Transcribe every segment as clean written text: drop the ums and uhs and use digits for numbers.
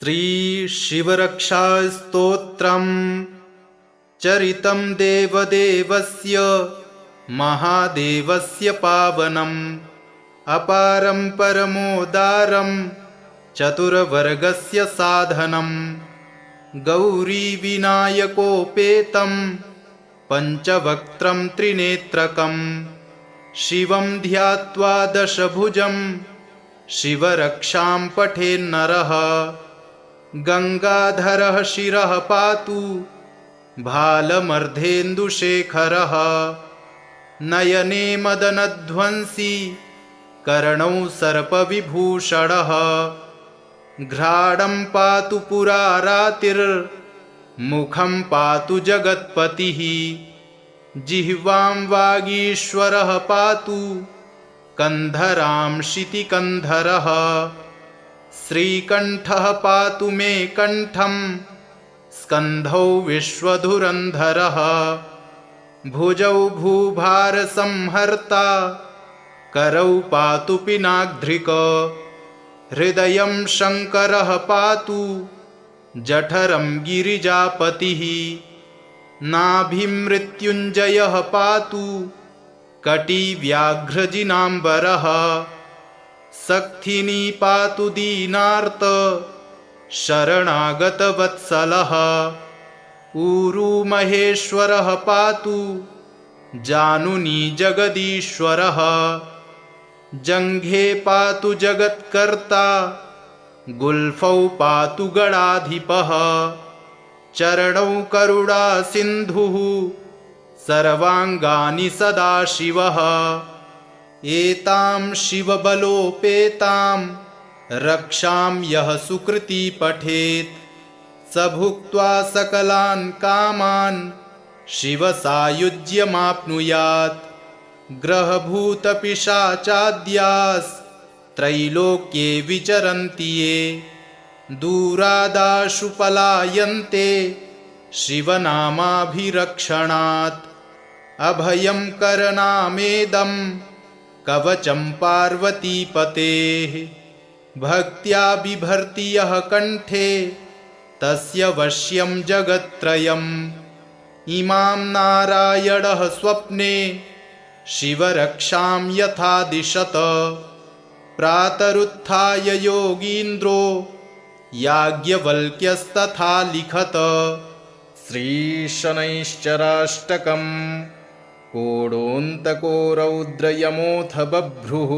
श्री शिवरक्षास्तोत्रम् चरितं देवदेवस्य महादेवस्य पावनम् अपारं परमोदारं चतुर्वर्गस्य साधनम् गौरीविनायकोपेतं पञ्चवक्त्रं त्रिनेत्रकं शिवं ध्यात्वा दशभुजं शिवरक्षां पठेन्नरः गंगाधरः शिरः पातु भालमर्धेन्दुशेखरः नयने मदनध्वंसी कर्णौ सर्पविभूषणः घ्राणं पातु पुरारातिर्मुखं पातु जगत्पतिः जिह्वां वागीश्वरः पातु कंधरां शितिकन्धरः श्रीकण्ठः पातु मे कण्ठं स्कन्धौ विश्वधुरन्धरः भुजौ भूभारसंहर्ता करौ पातु पिनाग्ध्रिक हृदयं शङ्करः पातु जठरं गिरिजापतिः नाभिं मृत्युञ्जयः पातु कटिव्याघ्रजिनाम्बरः सक्थिनी पातु दीनार्त शरणागतवत्सलः ऊरू महेश्वरः पातु जानुनी जगदीश्वरः जङ्घे पातु जगत्कर्ता गुल्फौ पातु गणाधिपः चरणौ करुणा सिन्धुः सर्वाङ्गानि सदाशिवः एतां शिवबलोपेतां रक्षां यः सुकृती पठेत् स भुक्त्वा सकलान् कामान् शिवसायुज्यमाप्नुयात् ग्रहभूतपिशाचाद्यास्त्रैलोक्ये विचरन्ति ये दूरादाशु पलायन्ते शिवनामाभिरक्षणात् अभयं करनामेदं कवचं पार्वतीपतेः भक्त्या बिभर्ति यः कण्ठे तस्य वश्यं जगत्त्रयम् इमां नारायणः स्वप्ने शिवरक्षां यथा दिशत प्रातरुत्थाय योगीन्द्रो याज्ञवल्क्यस्तथा लिखत श्रीशनैश्चराष्टकम् कोडोऽन्तको रौद्रयमोऽथ बभ्रुः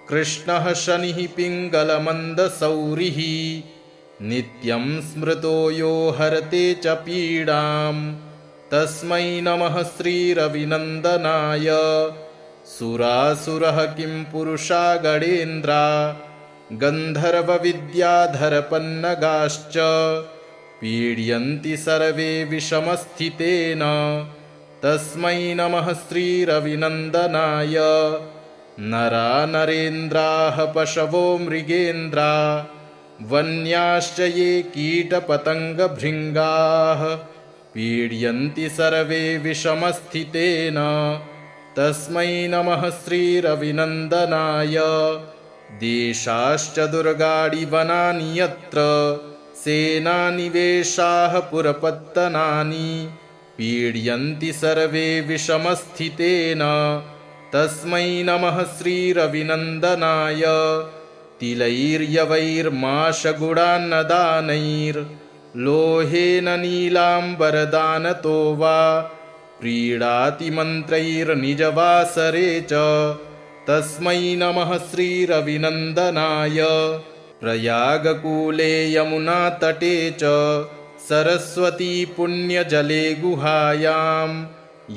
कृष्णः शनिः पिङ्गलमन्दसौरिः नित्यं स्मृतो यो हरते च पीडां तस्मै नमः श्रीरविनन्दनाय सुरासुरः किं पुरुषा गणेन्द्रा गन्धर्वविद्याधरपन्नगाश्च पीड्यन्ति सर्वे विषमस्थितेन तस्मै नमः श्रीरविनन्दनाय नरा नरेन्द्राः पशवो मृगेन्द्रा वन्याश्च ये कीटपतङ्गभृङ्गाः पीड्यन्ति सर्वे विषमस्थितेन तस्मै नमः श्रीरविनन्दनाय देशाश्च दुर्गाणि वनानि यत्र सेनानिवेशाः पुरपत्तनानि पीड्यन्ति सर्वे विषमस्थितेन तस्मै नमः श्रीरविनन्दनाय तिलैर्यवैर्माशगुडान्नदानैर्लोहेन नीलाम्बरदानतो वा प्रीणाति मन्त्रैर्निजवासरे च तस्मै नमः श्रीरविनन्दनाय प्रयागकूले यमुनातटे च सरस्वती पुण्यजले गुहायां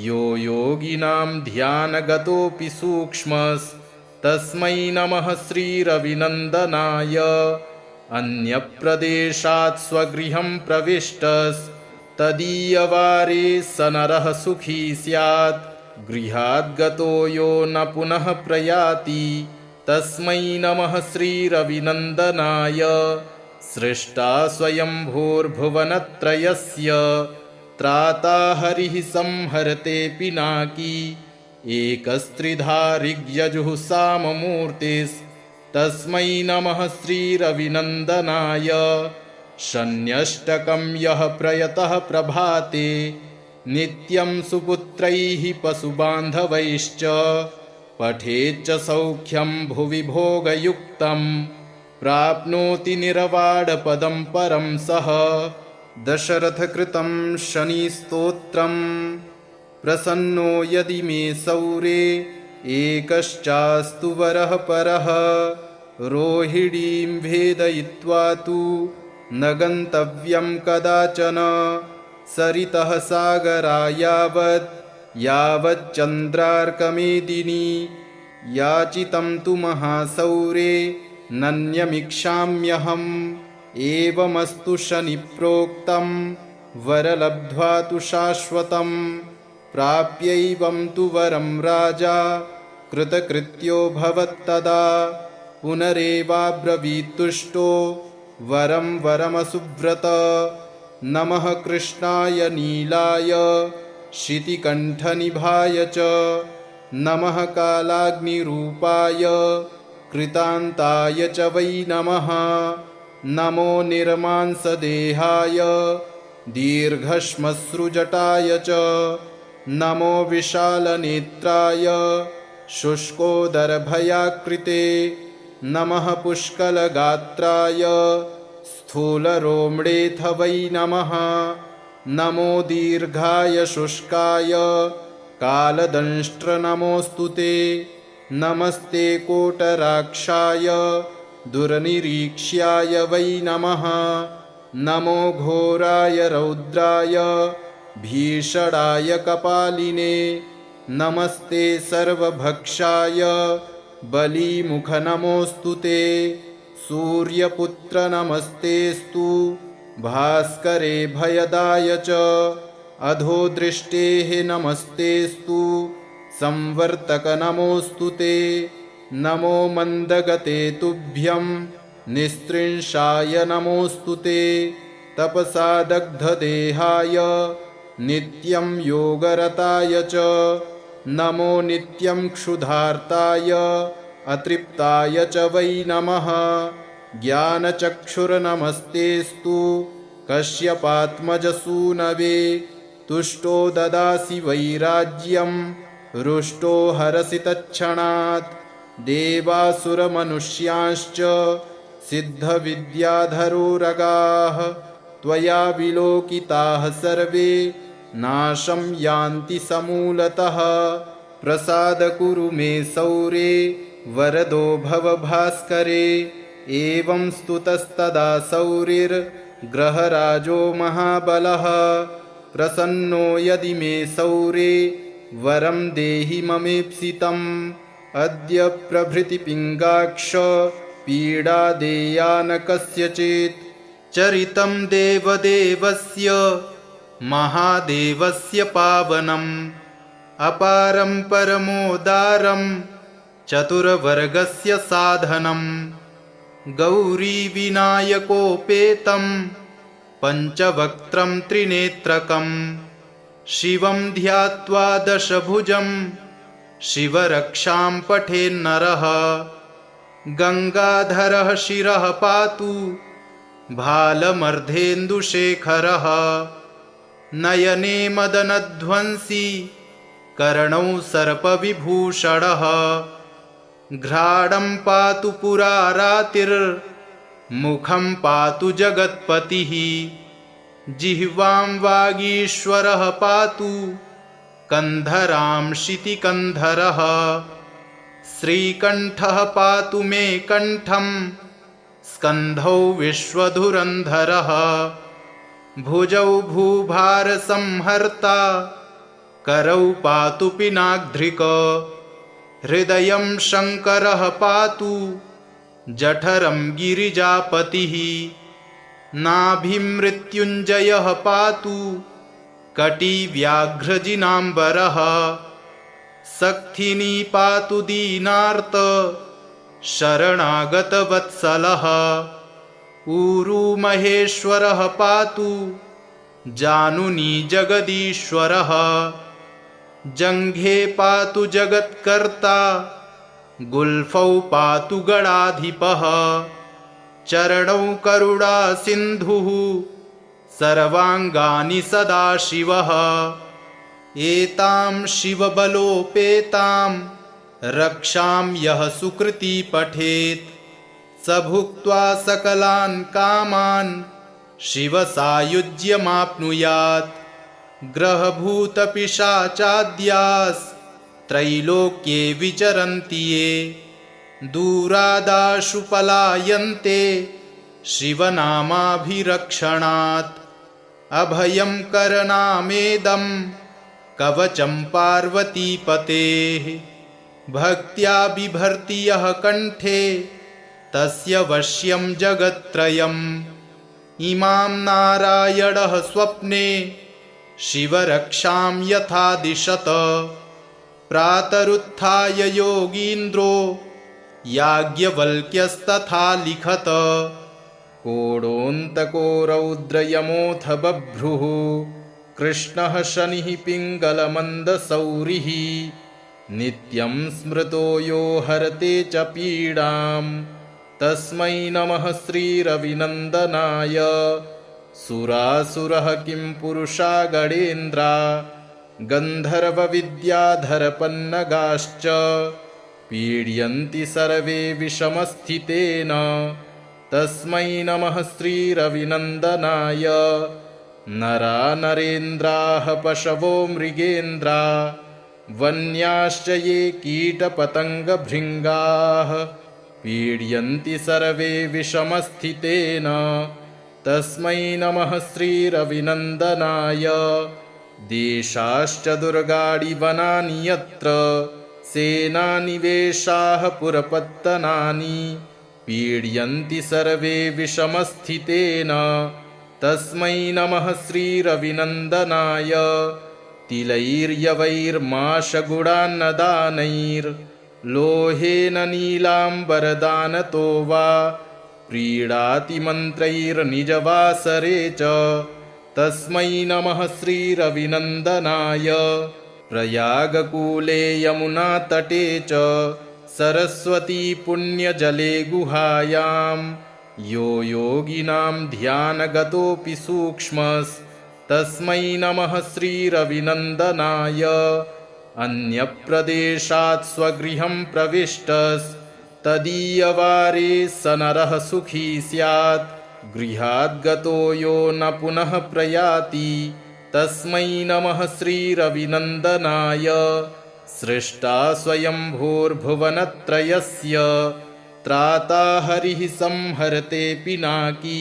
यो योगिनां ध्यानगतोऽपि सूक्ष्मस्तस्मै नमः श्रीरविनन्दनाय अन्यप्रदेशात् स्वगृहं प्रविष्टस्तदीयवारे स नरः सुखी स्यात् गृहाद्गतो यो न पुनः प्रयाति तस्मै नमः श्रीरविनन्दनाय सृष्टा स्वयंभूर्भुवनत्रयस्य त्राता हरिः संहरते पिनाकी एकस्त्रिधा ऋग्यजुः साममूर्तिस् तस्मै नमः श्रीरविनन्दनाय। शन्यष्टकं यः प्रयतः प्रभाते नित्यं सुपुत्रैः पशुबान्धवैश्च पठेच्च सौख्यं भुवि भोगयुक्तं प्राप्नोति निर्वाणपदं परं सः। दशरथकृतं शनिस्तोत्रं प्रसन्नो यदि मे सौरे एकश्चास्तु वरः परः। रोहिणीं भेदयित्वा तु न गन्तव्यं कदाचन सरितः सागरा यावच्चन्द्रार्कमेदिनी। याचितं तु महासौरे नन्यमिक्षाम्यहम् एवमस्तु शनिप्रोक्तं वरलब्ध्वा तु शाश्वतं। प्राप्यैवं तु वरं राजा कृतकृत्यो भवत्तदा। पुनरेवाब्रवीत्तुष्टो वरं वरमसुव्रत। नमः कृष्णाय नीलाय शितिकण्ठनिभाय च नमः कालाग्निरूपाय कृतान्ताय च वै नमः। नमो निर्मांसदेहाय दीर्घश्मश्रुजटाय च नमो विशालनेत्राय शुष्कोदरभयाकृते। नमः पुष्कलगात्राय स्थूलरोम्डेऽथ वै नमः। नमो दीर्घाय शुष्काय कालदंष्ट्र नमोऽस्तु ते। नमस्ते कोटराक्षाय दुर्निरीक्ष्याय वै नमः। नमो घोराय रौद्राय भीषणाय कपालिने। नमस्ते सर्वभक्षाय बलीमुख नमोऽस्तु ते। सूर्यपुत्र नमस्तेस्तु भास्करे भयदाय च। अधोदृष्टेः नमस्तेस्तु संवर्तक नमोऽस्तु ते। नमो मन्दगते तुभ्यं निस्त्रिंशाय नमोऽस्तु ते। तपसा दग्धदेहाय नित्यं योगरताय च नमो नित्यं क्षुधार्ताय अतृप्ताय च वै नमः। ज्ञानचक्षुर्नमस्तेस्तु कश्यपात्मजसूनवे। तुष्टो ददासि वैराज्यं रुष्टो हरसि तत्क्षणात्। देवासुरमनुष्यांश्च सिद्धविद्याधरोरगाः त्वया विलोकिताः सर्वे नाशं यान्ति समूलतः। प्रसाद कुरु मे सौरे वरदो भव भास्करे। एवं स्तुतस्तदा सौरिर्ग्रहराजो महाबलः। प्रसन्नो यदि मे सौरे वरं देहि ममेप्सितम्। अद्य प्रभृति पिङ्गाक्ष पीडा देया न कस्यचित्। चरितं देवदेवस्य महादेवस्य पावनम् अपारं परमोदारं चतुर्वर्गस्य साधनम्। गौरीविनायकोपेतं पञ्चवक्त्रं त्रिनेत्रकं शिवं ध्यात्वा दशभुजं शिवरक्षां पठेन्नरः। गङ्गाधरः शिरः पातु भालमर्धेन्दुशेखरः। नयने मदनध्वंसी कर्णौ सर्पविभूषणः। घ्राणं पातु पुरारातिर्मुखं पातु जगत्पतिः। जिह्वां वागीश्वरः पातु कन्धरां शितिकन्धरः। श्रीकण्ठः पातु मे कण्ठं स्कन्धौ विश्वधुरन्धरः। भुजौ भूभारसंहर्ता करौ पातु पिनाग्ध्रिक। हृदयं शङ्करः पातु जठरं गिरिजापतिः। नाभिमृत्युञ्जयः पातु कटिव्याघ्रजिनाम्बरः। सक्थिनी पातु दीनार्त शरणागतवत्सलः। ऊरुमहेश्वरः पातु जानुनी जगदीश्वरः। जङ्घे पातु जगत्कर्ता गुल्फौ पातु गणाधिपः चरणौ करुणा सिन्धुः सर्वाङ्गानि सदाशिवः एतां शिवबलोपेतां रक्षां यः सुकृती पठेत् स भुक्त्वा सकलान् कामान् शिवसायुज्यमाप्नुयात् ग्रहभूतपिशाचाद्यास्त्रैलोक्ये विचरन्ति ये दूरादाशु पलायन्ते शिवनामाभिरक्षणात् अभयं करनामेदं कवचं पार्वतीपतेः भक्त्या बिभर्ति यः कण्ठे तस्य वश्यं जगत्त्रयम् इमां नारायणः स्वप्ने शिवरक्षां यथा दिशत प्रातरुत्थाय योगीन्द्रो याज्ञवल्क्यस्तथा लिखत कोडोऽन्तको रौद्रयमोऽथ बभ्रुः कृष्णः शनिः पिङ्गलमन्दसौरिः नित्यं स्मृतो यो हरते च पीडां तस्मै नमः श्रीरविनन्दनाय सुरासुरः किं पुरुषा गणेन्द्रा गन्धर्वविद्याधरपन्नगाश्च पीड्यन्ति सर्वे विषमस्थितेन तस्मै नमः श्रीरविनन्दनाय नरा नरेन्द्राः पशवो मृगेन्द्रा वन्याश्च ये कीटपतङ्गभृङ्गाः पीड्यन्ति सर्वे विषमस्थितेन तस्मै नमः श्रीरविनन्दनाय देशाश्च दुर्गाणि वनानि यत्र सेनानिवेशाः पुरपत्तनानि पीड्यन्ति सर्वे विषमस्थितेन तस्मै नमः श्रीरविनन्दनाय तिलैर्यवैर्माशगुडान्नदानैर्लोहेन नीलाम्बरदानतो वा प्रीडातिमन्त्रैर्निजवासरे च तस्मै नमः श्रीरविनन्दनाय प्रयागकूले यमुनातटे च सरस्वती पुण्यजले गुहायां यो योगिनां ध्यानगतोऽपि सूक्ष्मस्तस्मै नमः श्रीरविनन्दनाय अन्यप्रदेशात् स्वगृहं प्रविष्टस्तदीयवारे स नरः सुखी स्यात् गृहाद्गतो यो न पुनः प्रयाति तस्मै नमः श्रीरविनन्दनाय सृष्टा स्वयंभूर्भुवनत्रयस्य त्राता हरिः संहरते पिनाकी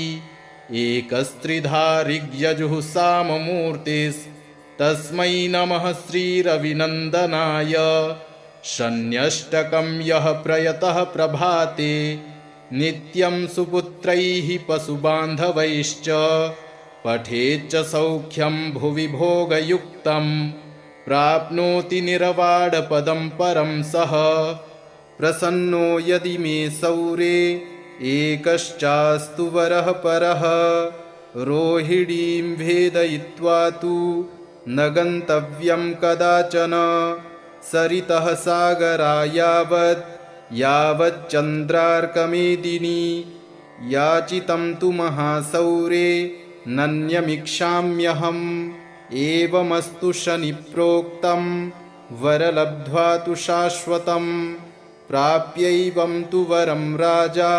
एकस्त्रिधा ऋग्यजुः साममूर्तिस्तस्मै नमः श्रीरविनन्दनाय शन्यष्टकं यः प्रयतः प्रभाते नित्यं सुपुत्रैः पशुबान्धवैश्च पठेच्च सौख्यं भुवि भोगयुक्तं प्राप्नोति निर्वाणपदं परं सः प्रसन्नो यदि मे सौरे एकश्चास्तु वरः परः रोहिणीं भेदयित्वा तु न गन्तव्यं कदाचन सरितः सागरा यावच्चन्द्रार्कमेदिनी याचितं तु महासौरे नन्यमिक्षाम्यहम् एवमस्तु शनिप्रोक्तं वरलब्ध्वा तु शाश्वतं प्राप्यैवं तु वरं राजा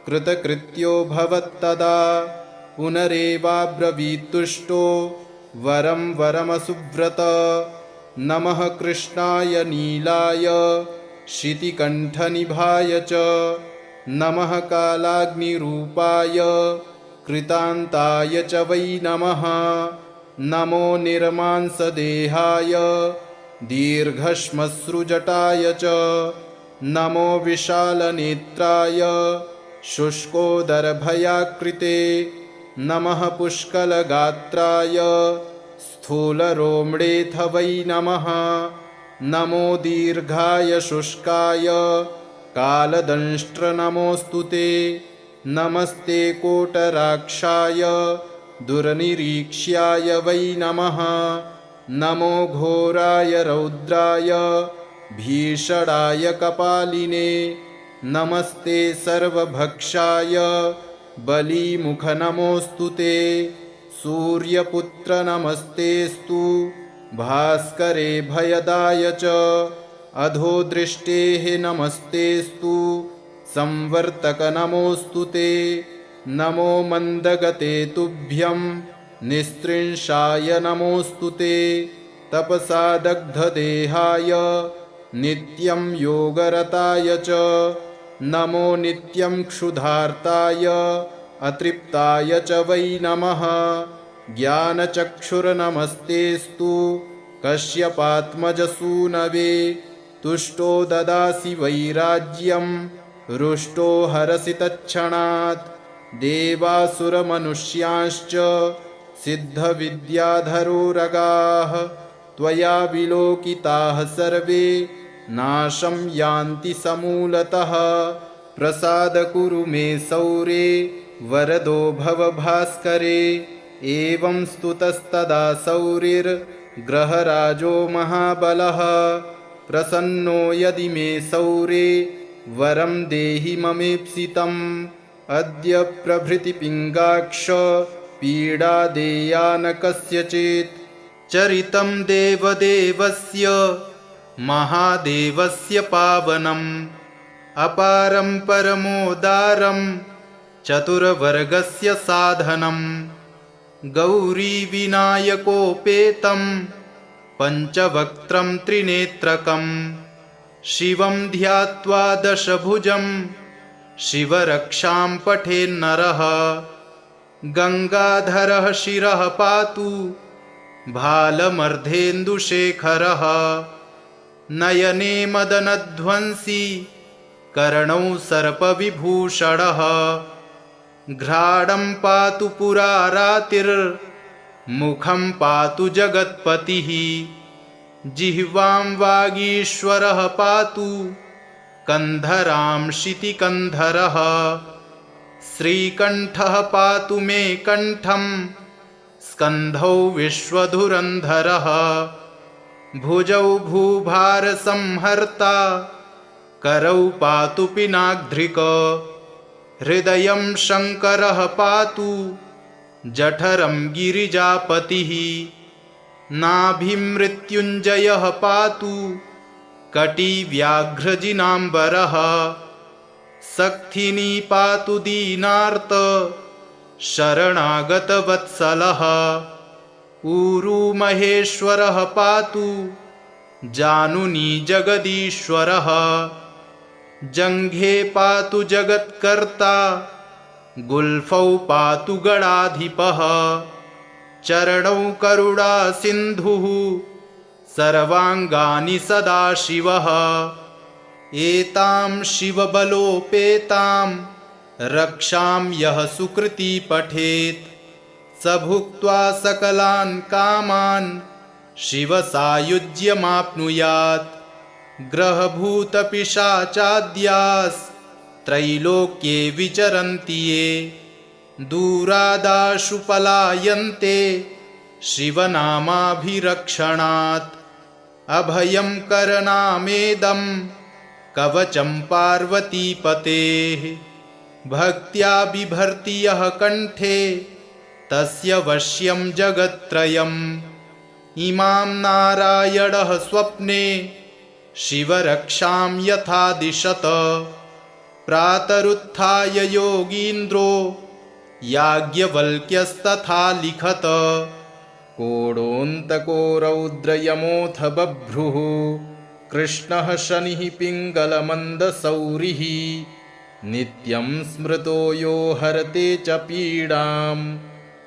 कृतकृत्यो भवत्तदा पुनरेवाब्रवीत्तुष्टो वरं वरमसुव्रत नमः कृष्णाय नीलाय शितिकण्ठनिभाय च नमः कालाग्निरूपाय कृतान्ताय च वै नमः नमो निर्मांसदेहाय दीर्घश्मश्रुजटाय च नमो विशालनेत्राय शुष्कोदरभयाकृते नमः पुष्कलगात्राय स्थूलरोम्णेऽथ वै नमः नमो दीर्घाय शुष्काय कालदंष्ट्रनमोऽस्तु ते नमस्ते कोटराक्षाय दुर्निरीक्ष्याय वै नमः नमो घोराय रौद्राय भीषणाय कपालिने नमस्ते सर्वभक्षाय बलिमुख नमोऽस्तु ते सूर्यपुत्र नमस्तेस्तु भास्करे भयदाय च अधोदृष्टेः नमस्तेस्तु संवर्तक नमोऽस्तु ते नमो मन्दगते तुभ्यं निस्त्रिंशाय नमोऽस्तु ते तपसा दग्धदेहाय नित्यं योगरताय च नमो नित्यं क्षुधार्ताय अतृप्ताय च वै नमः ज्ञानचक्षुर्नमस्तेस्तु कश्यपात्मजसूनवे तुष्टो ददासि वैराज्यं रुष्टो हरसि तत्क्षणात् देवासुरमनुष्यांश्च सिद्धविद्याधरोरगाः त्वया विलोकिताः सर्वे नाशं यान्ति समूलतः प्रसाद कुरु मे सौरे वरदो भव भास्करे एवं स्तुतस्तदा सौरिर्ग्रहराजो महाबलः प्रसन्नो यदि मे सौरे वरं देहि ममेप्सितम् अद्य प्रभृति पिङ्गाक्ष पीडा देया न कस्यचित् चरितं देवदेवस्य महादेवस्य पावनम् अपारं परमोदारं चतुर्वर्गस्य साधनम् गौरीविनायकोपेतं पञ्चवक्त्रं त्रिनेत्रकं शिवं ध्यात्वा दशभुजं शिवरक्षां पठेन्नरः गङ्गाधरः शिरः पातु भालमर्धेन्दुशेखरः नयने मदनध्वंसी कर्णौ सर्पविभूषणः घ्राणं पातु पुरारातिर्मुखं पातु जगत्पतिः जिह्वां वागीश्वरः पातु कन्धरां शितिकन्धरः श्रीकण्ठः पातु मे कण्ठं स्कन्धौ विश्वधुरन्धरः भुजौ भूभारसंहर्ता करौ पातु पिनाग्ध्रिक हृदयं शङ्करः पातु जठरं गिरिजापतिः नाभिमृत्युञ्जयः पातु कटिव्याघ्रजिनाम्बरः सक्थिनी पातु दीनार्त शरणागतवत्सलः ऊरू महेश्वरः पातु जानुनी जगदीश्वरः जङ्घे पातु जगत्कर्ता गुल्फौ पातु गणाधिपः चरणौ करुणासिन्धुः सर्वाङ्गानि सदाशिवः एतां शिवबलोपेतां रक्षां यः सुकृती पठेत् स भुक्त्वा सकलान् कामान् शिवसायुज्यमाप्नुयात् ग्रहभूतपिशाचाद्यास्त्रैलोक्ये विचरन्ति ये दूरादाशु पलायन्ते शिवनामाभिरक्षणात् अभयं करनामेदं कवचं पार्वतीपतेः भक्त्या बिभर्ति यः कण्ठे तस्य वश्यं जगत्त्रयम् इमां नारायणः स्वप्ने शिवरक्षां यथा दिशत प्रातरुत्थाय योगीन्द्रो याज्ञवल्क्यस्तथा लिखत कोडोऽन्तको रौद्रयमोऽथ बभ्रुः कृष्णः शनिः पिङ्गलमन्दसौरिः नित्यं स्मृतो यो हरते च पीडां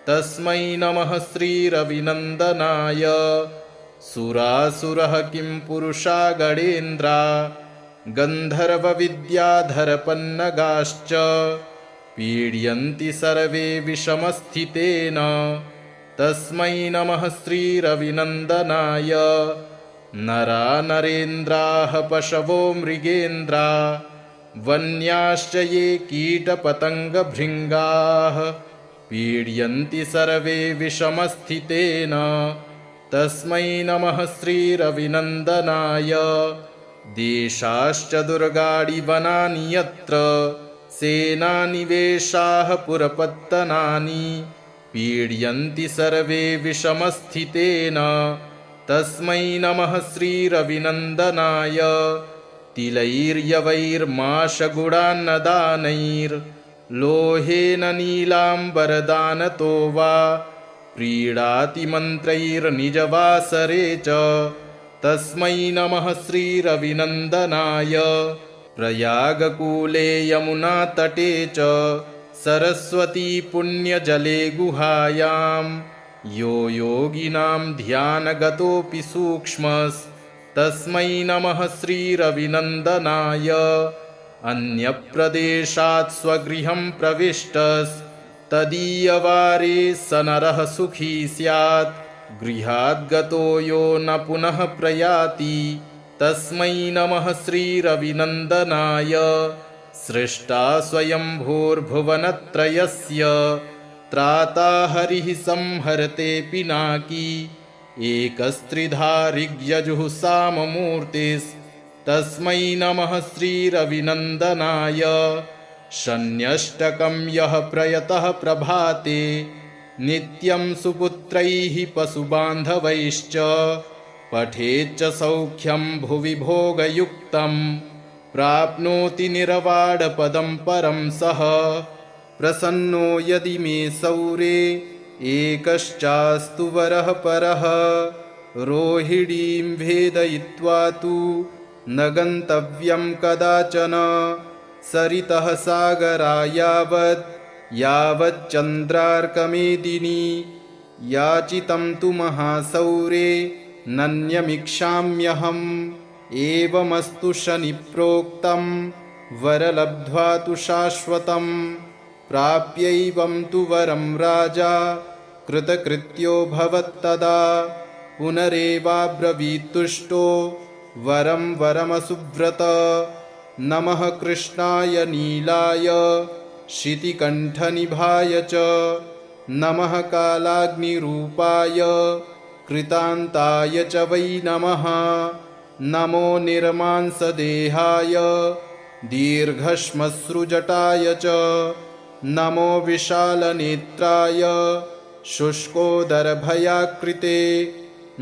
तस्मै नमः श्रीरविनन्दनाय सुरासुरः किं पुरुषा गणेन्द्रा गन्धर्वविद्याधरपन्नगाश्च पीड्यन्ति सर्वे विषमस्थितेन तस्मै नमः श्रीरविनन्दनाय नरा नरेन्द्राः पशवो मृगेन्द्रा वन्याश्च ये कीटपतङ्गभृङ्गाः पीड्यन्ति सर्वे विषमस्थितेन तस्मै नमः श्रीरविनन्दनाय देशाश्च दुर्गाणि वनानि यत्र सेनानिवेशाः पुरपत्तनानि पीड्यन्ति सर्वे विषमस्थितेन तस्मै नमः श्रीरविनन्दनाय तिलैर्यवैर्माशगुडान्नदानैर्लोहेन नीलाम्बरदानतो वा प्रीणाति मन्त्रैर्निजवासरे च तस्मै नमः श्रीरविनन्दनाय प्रयागकूले यमुनातटे च सरस्वती पुण्यजले गुहायां यो योगिनां ध्यानगतोऽपि सूक्ष्मस्तस्मै नमः श्रीरविनन्दनाय अन्यप्रदेशात् स्वगृहं प्रविष्टस्तदीयवारे स नरः सुखी स्यात् गृहाद्गतो यो न पुनः प्रयाति तस्मै नमः श्रीरविनन्दनाय सृष्टा स्वयंभूर्भुवनत्रयस्य त्राता हरिः संहरते पिनाकी एकस्त्रिधा ऋग्यजुः साममूर्तिस्तस्मै नमः श्रीरविनन्दनाय शन्यष्टकं यः प्रयतः प्रभाते नित्यं सुपुत्रैः पशुबान्धवैश्च पठेच्च सौख्यं भुवि भोगयुक्तं प्राप्नोति निर्वाणपदं परं सः प्रसन्नो यदि मे सौरे एकश्चास्तु वरः परः रोहिणीं भेदयित्वा तु न गन्तव्यं कदाचन सरितः सागरा यावच्चन्द्रार्कमेदिनी याचितं तु महासौरे नन्यमिक्षाम्यहम् एवमस्तु शनिप्रोक्तं वरलब्ध्वा तु शाश्वतं प्राप्यैवं तु वरं राजा कृतकृत्यो भवत्तदा पुनरेवाब्रवीत्तुष्टो वरं वरमसुव्रत नमः कृष्णाय नीलाय शितिकण्ठनिभाय च नमः कालाग्निरूपाय कृतान्ताय च वै नमः नमो निर्मांसदेहाय दीर्घश्मश्रुजटाय च नमो विशालनेत्राय शुष्कोदरभयाकृते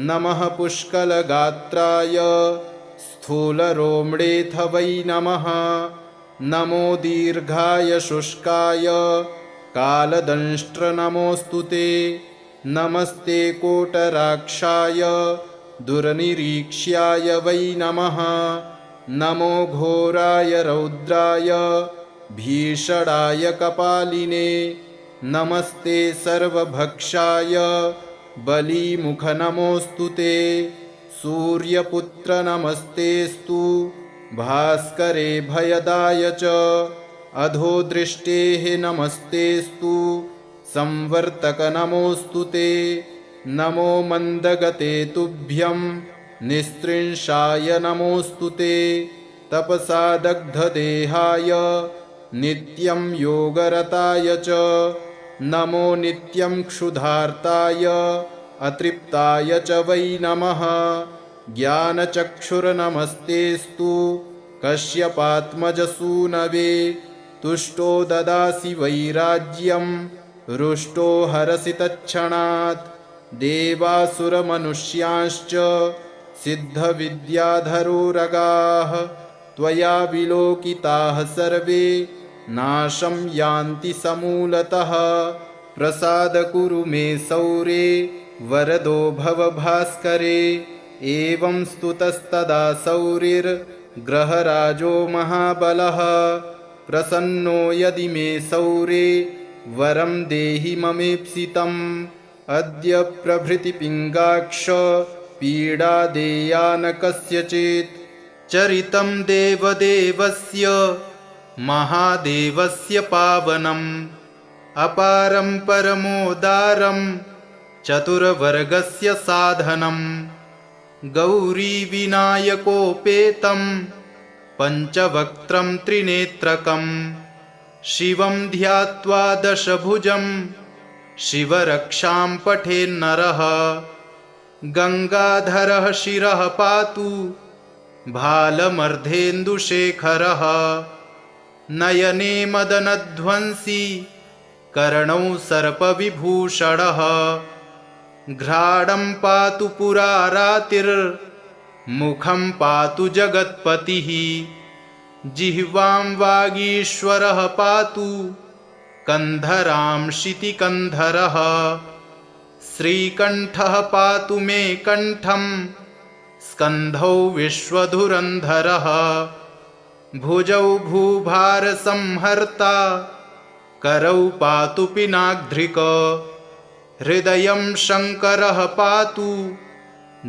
नमः पुष्कलगात्राय स्थूलरोम्णेऽथ वै नमः नमो दीर्घाय शुष्काय कालदंष्ट्र नमोऽस्तु ते नमस्ते कोटराक्षाय दुर्निरीक्ष्याय वै नमः नमो घोराय रौद्राय भीषणाय कपालिने नमस्ते सर्वभक्षाय बलीमुख नमोऽस्तु ते सूर्यपुत्र नमस्तेस्तु भास्करे भयदाय च अधोदृष्टेः नमस्तेस्तु संवर्तक नमोऽस्तु ते नमो मन्दगते तुभ्यं निस्त्रिंशाय नमोऽस्तु ते तपसा दग्धदेहाय नित्यं योगरताय च नमो नित्यं क्षुधार्ताय अतृप्ताय च वै नमः ज्ञानचक्षुर्नमस्तेस्तु कश्यपात्मजसूनवे तुष्टो ददासि वैराज्यं रुष्टो हरसि तत्क्षणात् देवासुरमनुष्यांश्च सिद्धविद्याधरोरगाः त्वया विलोकिताः सर्वे नाशं यान्ति समूलतः प्रसाद कुरु मे सौरे वरदो भव भास्करे एवं स्तुतस्तदा सौरिर्ग्रहराजो महाबलः प्रसन्नो यदि मे सौरे वरं देहि ममेप्सितम् अद्य प्रभृति पिङ्गाक्ष पीडा देया न कस्यचित् चरितं देवदेवस्य महादेवस्य पावनम् अपारं परमोदारं चतुर्वर्गस्य साधनम् गौरीविनायकोपेतं पञ्चवक्त्रं त्रिनेत्रकं शिवं ध्यात्वा दशभुजं शिवरक्षां पठेन्नरः गङ्गाधरः शिरः पातु भालमर्धेन्दुशेखरः नयने मदनध्वंसी कर्णौ सर्पविभूषणः घ्राणं पातु पुरारातिर्मुखं पातु जगत्पतिः जिह्वां वागीश्वरः पातु कन्धरां शितिकन्धरः श्रीकण्ठः पातु मे कण्ठं स्कन्धौ विश्वधुरन्धरः भुजौ भूभारसंहर्ता करौ पातु पिनाग्ध्रिक हृदयं शङ्करः पातु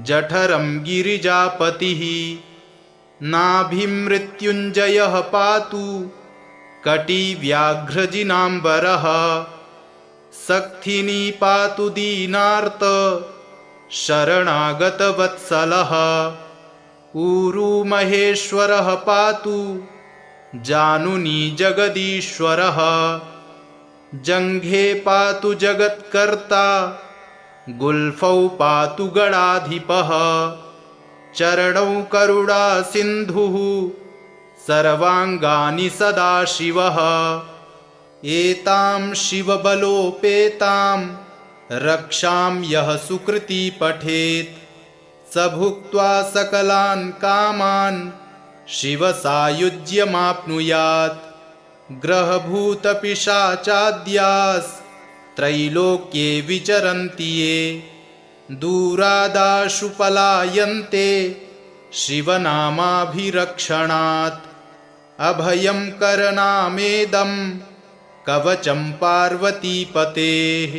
जठरं गिरिजापतिः नाभिमृत्युञ्जयः पातु कटिव्याघ्रजिनाम्बरः सक्थिनी पातु दीनार्त शरणागतवत्सलः ऊरू महेश्वरः पातु जानुनी जगदीश्वरः जङ्घे पातु जगत्कर्ता गुल्फौ पातु गणाधिपः चरणौ करुणासिन्धुः सर्वाङ्गानि सदाशिवः एतां शिवबलोपेतां रक्षां यः सुकृती पठेत् स भुक्त्वा सकलान् कामान् शिवसायुज्यमाप्नुयात् ग्रहभूतपिशाचाद्यास्त्रैलोक्ये विचरन्ति ये दूरादाशु पलायन्ते शिवनामाभिरक्षणात् अभयं करनामेदं कवचं पार्वतीपतेः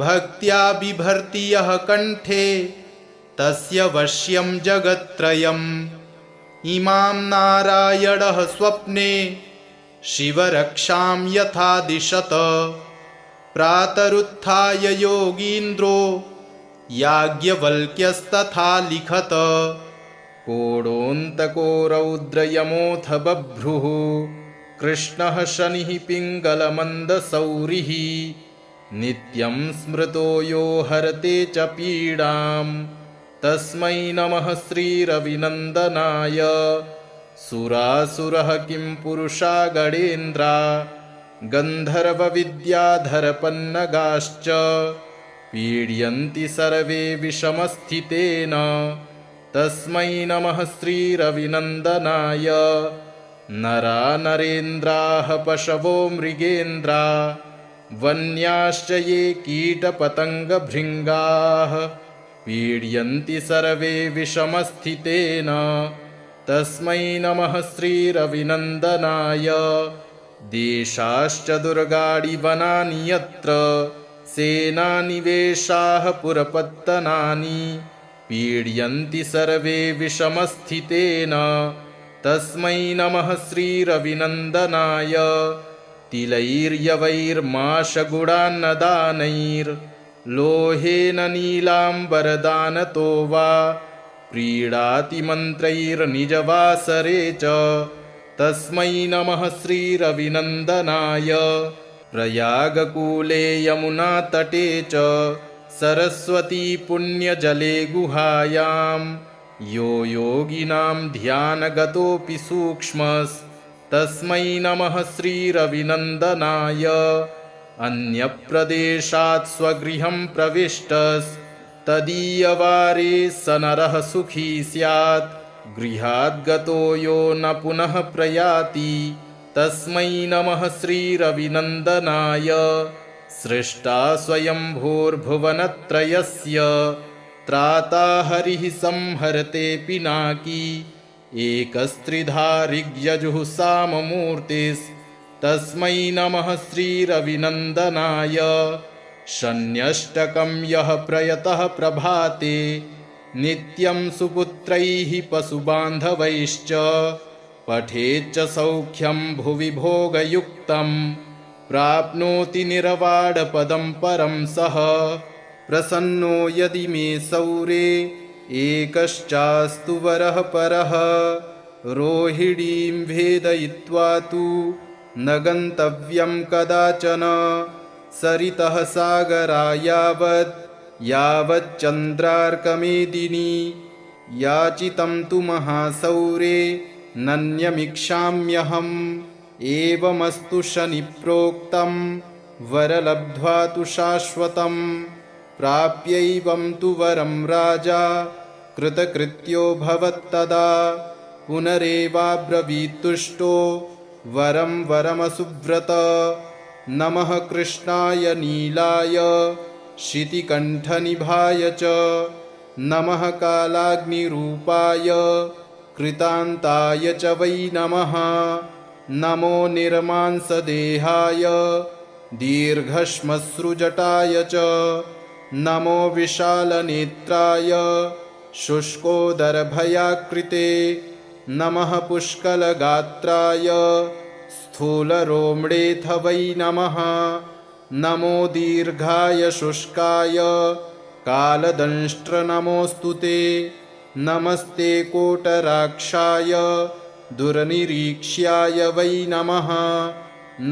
भक्त्या बिभर्ति यः कण्ठे तस्य वश्यं जगत्त्रयम् इमां नारायणः स्वप्ने शिवरक्षां यथा दिशत प्रातरुत्थाय योगीन्द्रो याज्ञवल्क्यस्तथा लिखत कोडोऽन्तको रौद्रयमोऽथ बभ्रुः कृष्णः शनिः पिङ्गलमन्दसौरिः नित्यं स्मृतो यो हरते च पीडां तस्मै नमः श्रीरविनन्दनाय सुरासुरः किं पुरुषा गणेन्द्रा गन्धर्वविद्याधरपन्नगाश्च पीड्यन्ति सर्वे विषमस्थितेन तस्मै नमः श्रीरविनन्दनाय नरा नरेन्द्राः पशवो मृगेन्द्रा वन्याश्च ये कीटपतङ्गभृङ्गाः पीड्यन्ति सर्वे विषमस्थितेन तस्मै नमः श्रीरविनन्दनाय देशाश्च दुर्गाणि वनानि यत्र सेनानिवेशाः पुरपत्तनानि पीड्यन्ति सर्वे विषमस्थितेन तस्मै नमः श्रीरविनन्दनाय तिलैर्यवैर्माशगुडान्नदानैर्लोहेन नीलाम्बरदानतो वा प्रीणाति मन्त्रैर्निजवासरे च तस्मै नमः श्रीरविनन्दनाय प्रयागकूले यमुनातटे च सरस्वती पुण्यजले गुहायां यो योगिनां ध्यानगतोऽपि सूक्ष्मस्तस्मै नमः श्रीरविनन्दनाय अन्यप्रदेशात् स्वगृहं प्रविष्टस्तदीयवारे स नरः सुखी स्यात् गृहाद्गतो यो न पुनः प्रयाति तस्मै नमः श्रीरविनन्दनाय सृष्टा स्वयंभूर्भुवनत्रयस्य त्राता हरिः संहरते पिनाकी एकस्त्रिधा ऋग्यजुः साममूर्तिस्तस्मै नमः श्रीरविनन्दनाय शन्यष्टकं यः प्रयतः प्रभाते नित्यं सुपुत्रैः पशुबान्धवैश्च पठेच्च सौख्यं भुवि भोगयुक्तं प्राप्नोति निर्वाणपदं परं सः प्रसन्नो यदि मे सौरे एकश्चास्तु वरः परः रोहिणीं भेदयित्वा तु न गन्तव्यं कदाचन सरितः सागरा यावच्चन्द्रार्कमेदिनी याचितं तु महासौरे नन्यमिक्षाम्यहम् एवमस्तु शनिप्रोक्तं वरलब्ध्वा तु शाश्वतं प्राप्यैवं तु वरं राजा कृतकृत्यो भवत्तदा पुनरेवाब्रवीत्तुष्टो वरं वरमसुव्रत नमः कृष्णाय नीलाय शितिकण्ठनिभाय च नमः कालाग्निरूपाय कृतान्ताय च वै नमः नमो निर्मांसदेहाय दीर्घश्मश्रुजटाय च नमो विशालनेत्राय शुष्कोदरभयाकृते नमः पुष्कलगात्राय स्थूलरोम्डेऽथ वै नमः नमो दीर्घाय शुष्काय कालदंष्ट्रनमोऽस्तु ते नमस्ते कोटराक्षाय दुर्निरीक्ष्याय वै नमः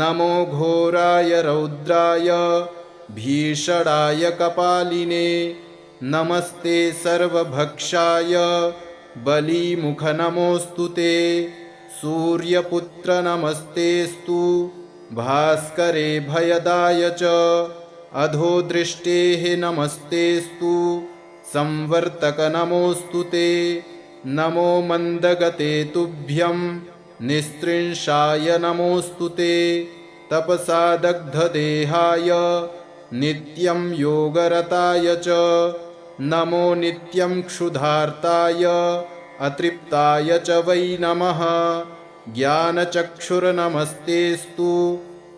नमो घोराय रौद्राय भीषणाय कपालिने नमस्ते सर्वभक्षाय बलीमुखनमोऽस्तु ते सूर्यपुत्र नमस्तेस्तु भास्करे भयदाय च अधोदृष्टेः नमस्तेस्तु संवर्तक नमोऽस्तु ते नमो मन्दगते तुभ्यं निस्त्रिंशाय नमोऽस्तु ते तपसा दग्धदेहाय नित्यं योगरताय च नमो नित्यं क्षुधार्ताय अतृप्ताय च वै नमः ज्ञानचक्षुर्नमस्तेस्तु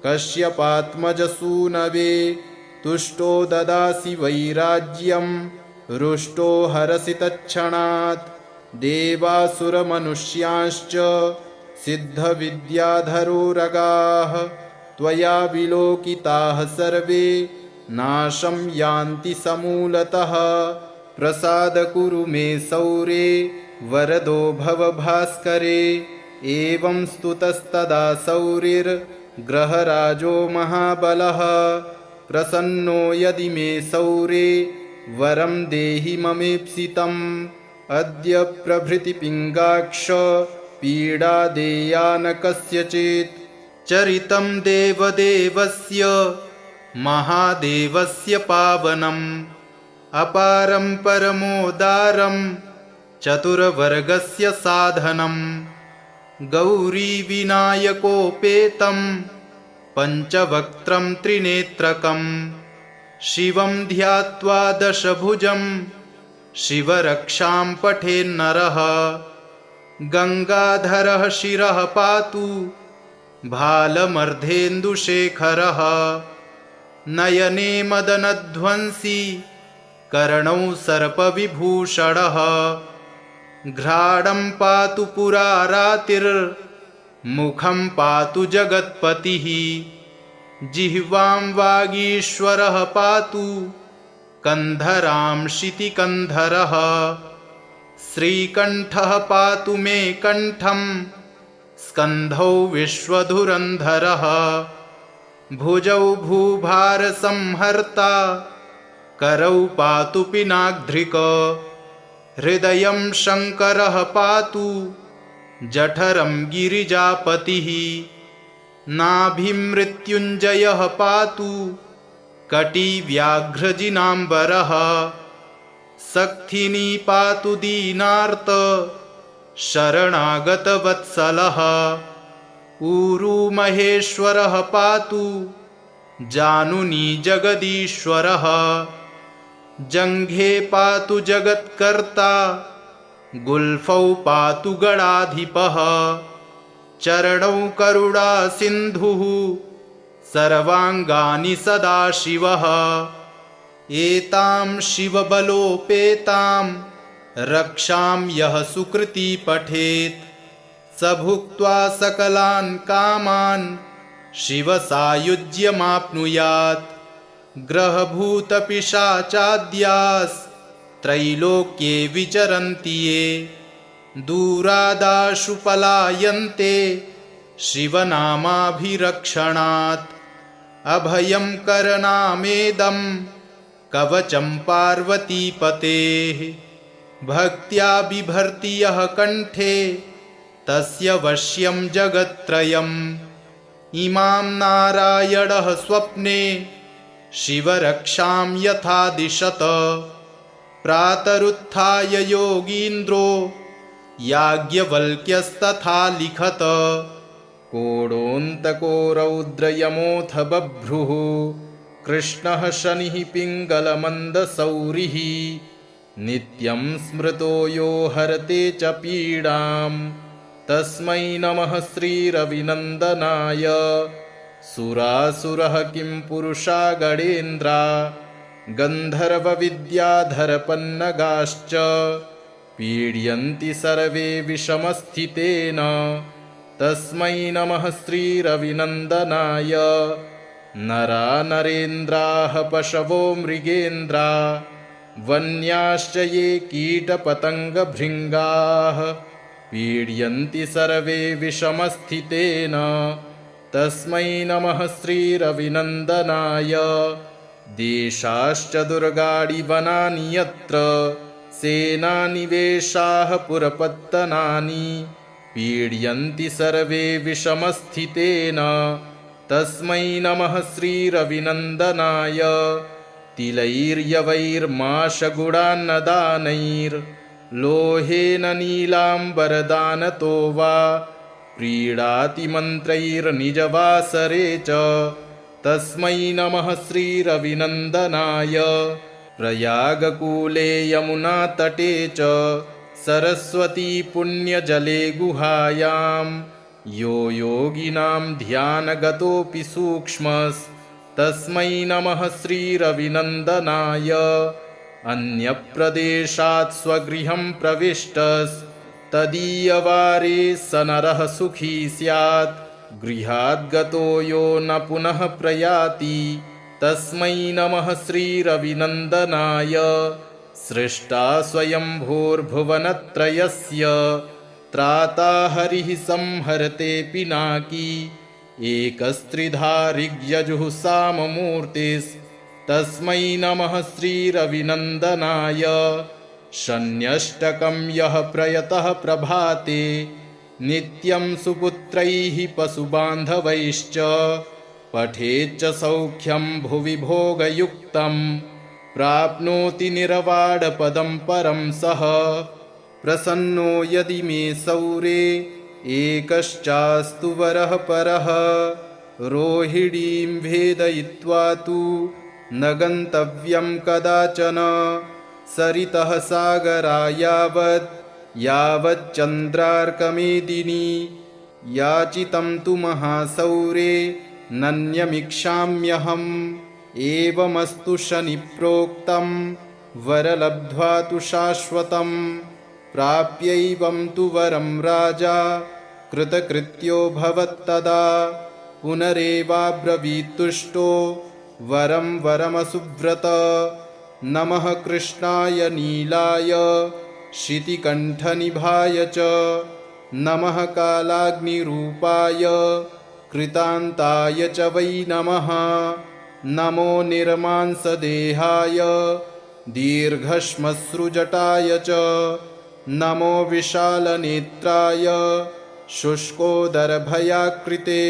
कश्यपात्मजसूनवे तुष्टो ददासि वैराज्यं रुष्टो हरसि तत्क्षणात् देवासुरमनुष्यांश्च सिद्धविद्याधरोरगाः त्वया विलोकिताः सर्वे नाशं यान्ति समूलतः प्रसाद कुरु मे सौरे वरदो भव भास्करे एवं स्तुतस्तदा सौरिर्ग्रहराजो महाबलः प्रसन्नो यदि मे सौरे वरं देहि ममेप्सितम् अद्य प्रभृति पिङ्गाक्ष पीडा देया न कस्यचित् चरितं देवदेवस्य महादेवस्य पावनम् अपारं परमोदारं चतुर्वर्गस्य साधनं गौरीविनायकोपेतं पञ्चवक्त्रं त्रिनेत्रकं शिवं ध्यात्वा दशभुजं शिवरक्षां पठेन्नरः गङ्गाधरः शिरः पातु भालमर्धेन्दुशेखरः नयने मदनध्वंसी कर्णौ सर्पविभूषणः घ्राणं पातु पुरारातिर्मुखं पातु जगत्पतिः जिह्वां वागीश्वरः पातु कन्धरां शितिकन्धरः श्रीकण्ठः पातु मे कण्ठं स्कन्धौ विश्वधुरन्धरः भुजौ भूभारसंहर्ता करौ पातु पिनाग्ध्रिक हृदयं शङ्करः पातु जठरं गिरिजापतिः नाभिं मृत्युञ्जयः पातु कटिव्याघ्रजिनाम्बरः सक्थिनी पातु दीनार्त शरणागतवत्सलः ऊरू महेश्वरः पातु जानुनी जगदीश्वरः जङ्घे पातु जगत्कर्ता गुल्फौ पातु गणाधिपः चरणौ करुणासिन्धुः सर्वाङ्गानि सदाशिवः एतां शिवबलोपेतां रक्षां यः सुकृती पठेत् स भुक्त्वा सकलान् कामान् शिवसायुज्यमाप्नुयात् ग्रहभूतपिशाचाद्यास्त्रैलोक्ये विचरन्ति ये दूरादाशु पलायन्ते शिवनामाभिरक्षणात् अभयं करनामेदं कवचं पार्वतीपतेः भक्त्या बिभर्ति यः कण्ठे तस्य वश्यं जगत्त्रयम् इमां नारायणः स्वप्ने शिवरक्षां यथा दिशत प्रातरुत्थाय योगीन्द्रो याज्ञवल्क्यस्तथा लिखत कोडोऽन्तको रौद्रयमोऽथ बभ्रुः कृष्णः शनिः पिङ्गलमन्दसौरिः नित्यं स्मृतो यो हरते च पीडां तस्मै नमः श्रीरविनन्दनाय सुरासुरः किं पुरुषा गणेन्द्रा गन्धर्वविद्याधरपन्नगाश्च पीड्यन्ति सर्वे विषमस्थितेन तस्मै नमः श्रीरविनन्दनाय नरा नरेन्द्राः पशवो मृगेन्द्रा वन्याश्च ये कीटपतङ्गभृङ्गाः पीड्यन्ति सर्वे विषमस्थितेन तस्मै नमः श्रीरविनन्दनाय देशाश्च दुर्गाणि वनानि यत्र सेनानिवेशाः पुरपत्तनानि पीड्यन्ति सर्वे विषमस्थितेन तस्मै नमः श्रीरविनन्दनाय तिलैर्यवैर्माशगुडान्नदानैर्लोहेन नीलाम्बरदानतो वा प्रीडाति मन्त्रैर्निजवासरे च तस्मै नमः श्रीरविनन्दनाय प्रयागकूले यमुनातटे च सरस्वती पुण्यजले गुहायां यो योगिनां ध्यानगतोऽपि सूक्ष्मस्तस्मै नमः श्रीरविनन्दनाय अन्यप्रदेशात् स्वगृहं प्रविष्टस्तदीयवारे स नरः सुखी स्यात् गृहाद्गतो यो न पुनः प्रयाति तस्मै नमः श्रीरविनन्दनाय सृष्टा स्वयंभूर्भुवनत्रयस्य त्राता हरिः संहरते पिनाकी एकस्त्रिधा ऋग्यजुः साममूर्तिस्तस्मै नमः श्रीरविनन्दनाय शन्यष्टकं यः प्रयतः प्रभाते नित्यं सुपुत्रैः पशुबान्धवैश्च पठेच्च सौख्यं भुवि भोगयुक्तं प्राप्नोति निर्वाणपदं परं सः प्रसन्नो यदि मे सौरे एकश्चास्तु वरः परः रोहिणीं भेदयित्वा तु न गन्तव्यं कदाचन सरितः सागरा यावच्चन्द्रार्कमेदिनी याचितं तु महासौरे नन्यमिक्षाम्यहम् एवमस्तु शनिप्रोक्तं वरलब्ध्वा तु शाश्वतं प्राप्यैवं तु वरं राजा कृतकृत्यो भवत्तदा पुनरेवाब्रवीत्तुष्टो वरं वरमसुव्रत नमः कृष्णाय नीलाय शितिकण्ठनिभाय च नमः कालाग्निरूपाय कृतान्ताय च वै नमः नमो निर्मांसदेहाय दीर्घश्मश्रुजटाय च नमो विशालनेत्राय शुष्कोदरभयाकृते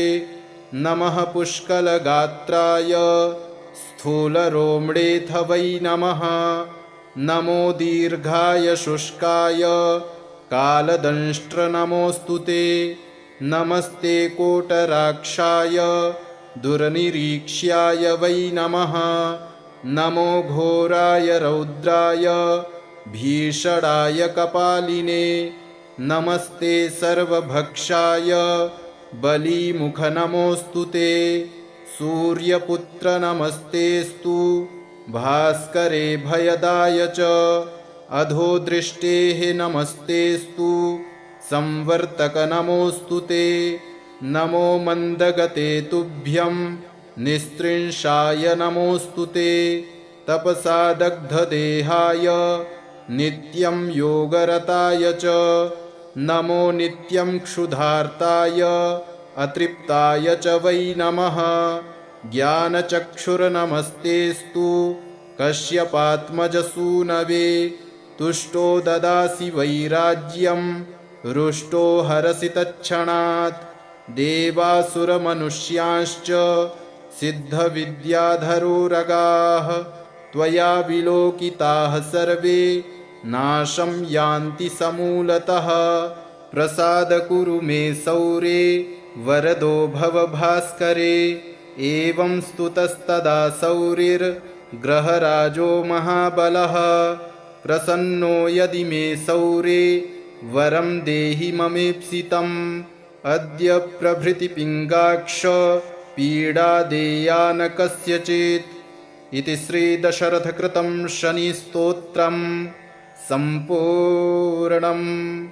नमः पुष्कलगात्राय स्थूलरोम्णेऽथ वै नमः नमो दीर्घाय शुष्काय कालदंष्ट्र नमोऽस्तु ते नमस्ते कोटराक्षाय दुर्निरीक्ष्याय वै नमः नमो घोराय रौद्राय भीषणाय कपालिने नमस्ते सर्वभक्षाय बलीमुख नमोऽस्तु ते सूर्यपुत्र नमस्तेस्तु भास्करे भयदाय च अधोदृष्टेः नमस्तेस्तु संवर्तक नमोऽस्तु ते नमो मन्दगते तुभ्यं निस्त्रिंशाय नमोऽस्तु ते तपसा दग्धदेहाय नित्यं योगरताय च नमो नित्यं क्षुधार्ताय अतृप्ताय च वै नमः ज्ञानचक्षुर्नमस्तेस्तु कश्यपात्मजसूनवे तुष्टो ददासि वैराज्यं रुष्टो हरसि तत्क्षणात्। देवासुरमनुष्यांश्च सिद्धविद्याधरोरगाः त्वया विलोकिताः सर्वे नाशं यान्ति समूलतः। प्रसाद कुरु मे सौरे वरदो भव भास्करे। एवं स्तुतस्तदा सौरिर्ग्रहराजो महाबलः। प्रसन्नो यदि मे सौरे वरं देहि ममेप्सितम्। अद्य प्रभृति पिङ्गाक्ष पीडा देया न कस्यचित्। इति श्रीदशरथकृतं शनिस्तोत्रम् सम्पूर्णम्।